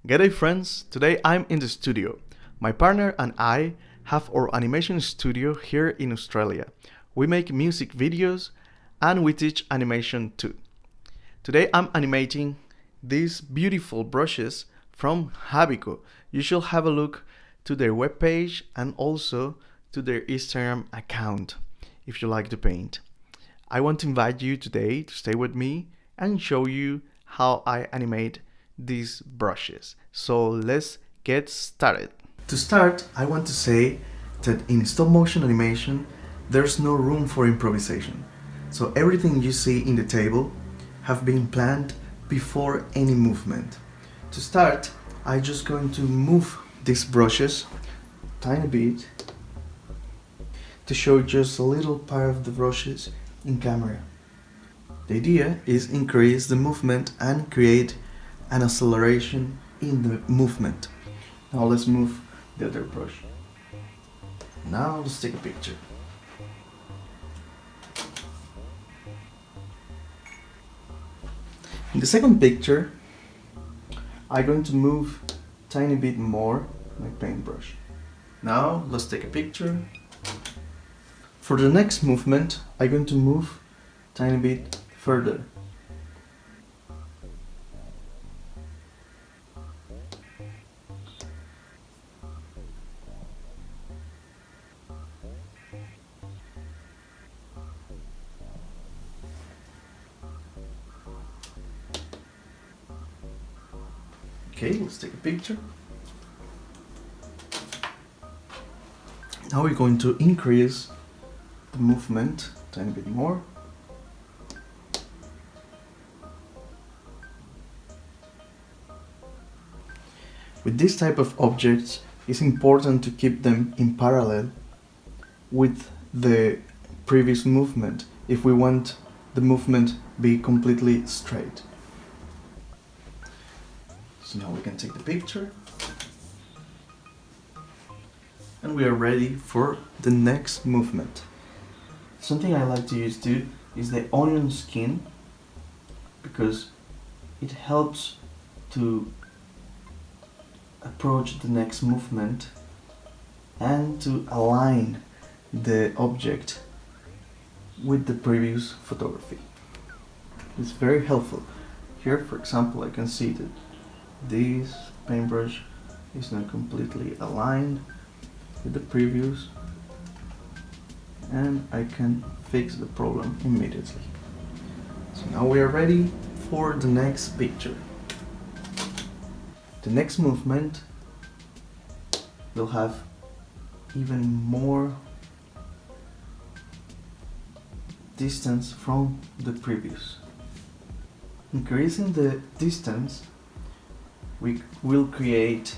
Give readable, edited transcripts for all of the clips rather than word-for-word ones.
G'day friends, today I'm in the studio. My partner and I have our animation studio here in Australia. We make music videos and we teach animation too. Today I'm animating these beautiful brushes from Habico. You should have a look to their webpage and also to their Instagram account if you like to paint. I want to invite you today to stay with me and show you how I animate these brushes. So let's get started. To start, I want to say that in stop motion animation, there's no room for improvisation. So everything you see in the table have been planned before any movement. To start, I'm just going to move these brushes tiny bit to show just a little part of the brushes in camera. The idea is increase the movement and create an acceleration in the movement. Now let's move the other brush. Now let's take a picture. In the second picture, I'm going to move tiny bit more my paintbrush. Now let's take a picture. For the next movement, I'm going to move tiny bit further. Okay, let's take a picture. Now we're going to increase the movement a tiny bit more. With this type of objects, it's important to keep them in parallel with the previous movement if we want the movement be completely straight. So now we can take the picture and we are ready for the next movement. Something I like to use too is the onion skin because it helps to approach the next movement and to align the object with the previous photography. It's very helpful. Here, for example, I can see that this paintbrush is not completely aligned with the previous, and I can fix the problem immediately. So now we are ready for the next picture. The next movement will have even more distance from the previous. Increasing the distance, we will create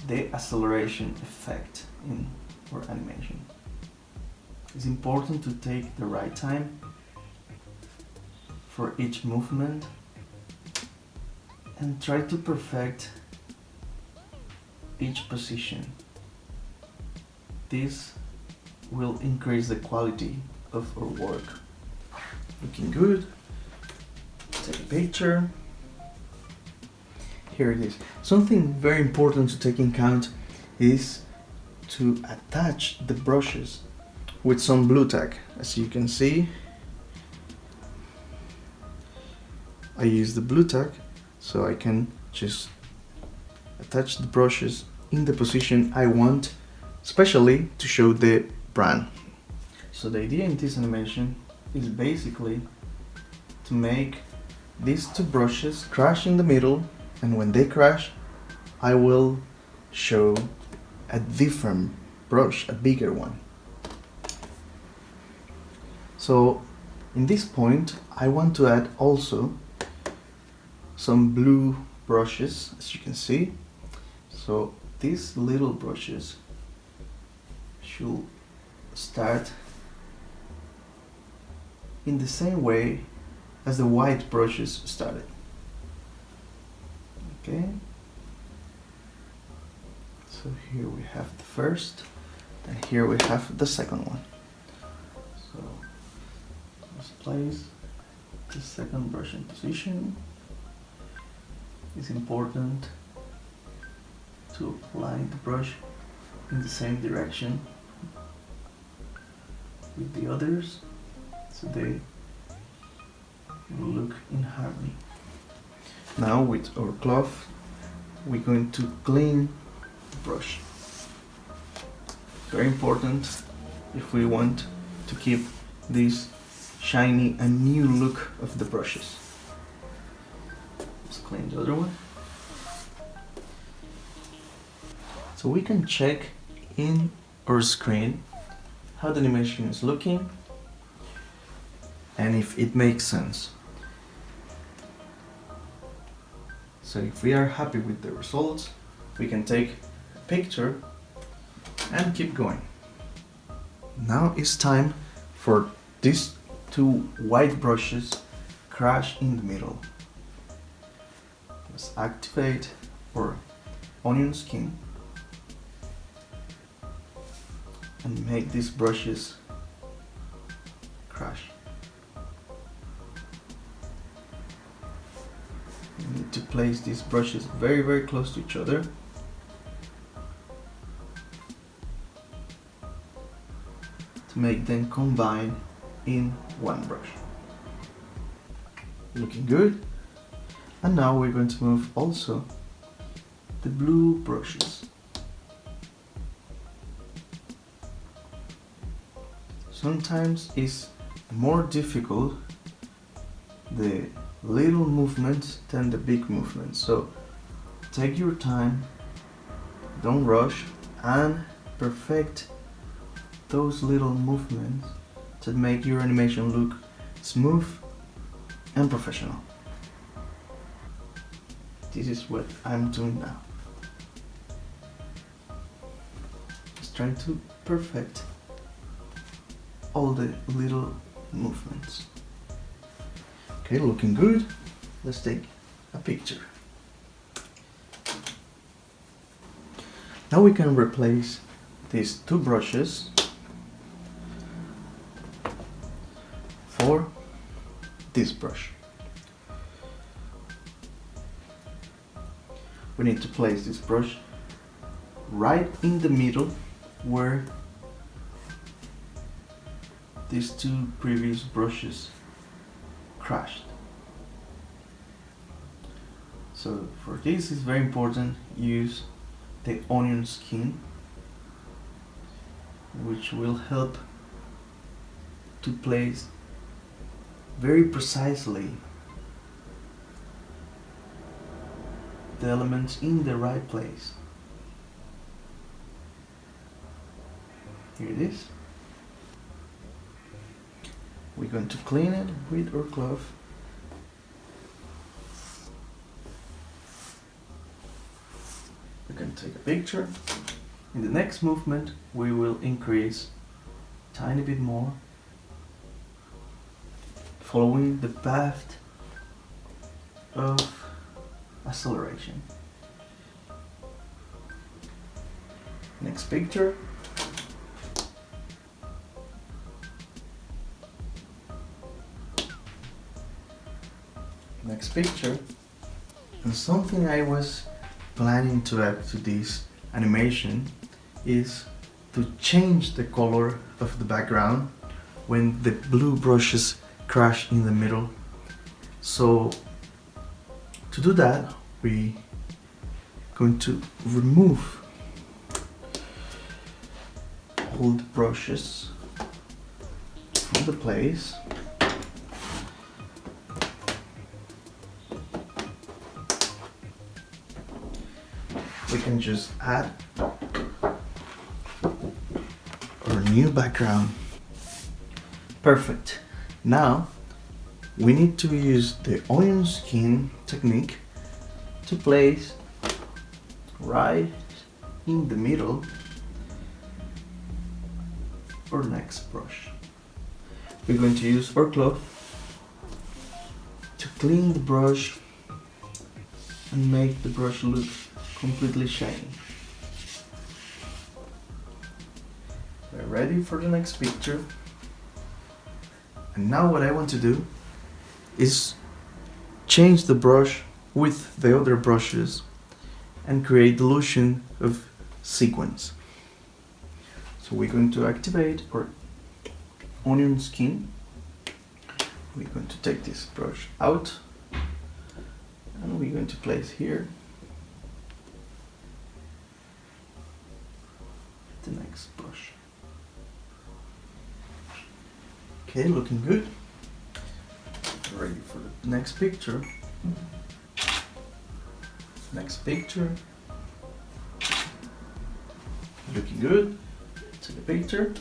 the acceleration effect in our animation. It's important to take the right time for each movement and try to perfect each position. This will increase the quality of our work. Looking good. Take a picture. Here it is. Something very important to take in account is to attach the brushes with some blue tack. As you can see, I use the blue tack so I can just attach the brushes in the position I want, especially to show the brand. So the idea in this animation is basically to make these two brushes crash in the middle, and when they crash, I will show a different brush, a bigger one. So in this point, I want to add also some blue brushes, as you can see. So these little brushes should start in the same way as the white brushes started. Okay, so here we have the first and here we have the second one. So let's place the second brush in position it's important to apply the brush in the same direction with the others so they will look in harmony. Now with our cloth we're going to clean the brush. Very important if we want to keep this shiny and new look of the brushes. Let's clean the other one. So we can check in our screen how the animation is looking and if it makes sense. So if we are happy with the results, we can take a picture and keep going. Now it's time for these two white brushes crash in the middle. Let's activate our onion skin and make these brushes crash. You need to place these brushes very close to each other. To make them combine in one brush. Looking good. And now we're going to move also the blue brushes. Sometimes it's more difficult the little movements than the big movements. So take your time, don't rush, and perfect those little movements to make your animation look smooth and professional. This is what I'm doing now. Just trying to perfect all the little movements. Okay, looking good. Let's take a picture. Now we can replace these two brushes for this brush. We need to place this brush right in the middle where these two previous brushes crashed. So for this it's very important use the onion skin, which will help to place very precisely the elements in the right place. Here it is. We're going to clean it with our cloth. We can take a picture. In the next movement we will increase a tiny bit more, following the path of acceleration. Next picture. Next picture. And something I was planning to add to this animation is to change the color of the background when the blue brushes crash in the middle. So to do that, we're going to remove all the brushes from the place. We can just add our new background. Perfect. Now we need to use the onion skin technique to place right in the middle our next brush. We're going to use our cloth to clean the brush and make the brush look completely shiny. We're ready for the next picture. And now what I want to do is change the brush with the other brushes and create illusion of sequence. So we're going to activate our onion skin. We're going to take this brush out and we're going to place here the next brush. Okay, looking good. Ready for the next picture. Next picture. Looking good. Take a picture.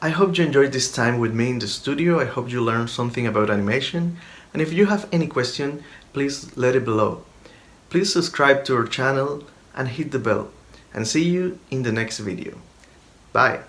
I hope you enjoyed this time with me in the studio. I hope you learned something about animation. And if you have any question, please let it below. Please subscribe to our channel and hit the bell. And see you in the next video. Bye!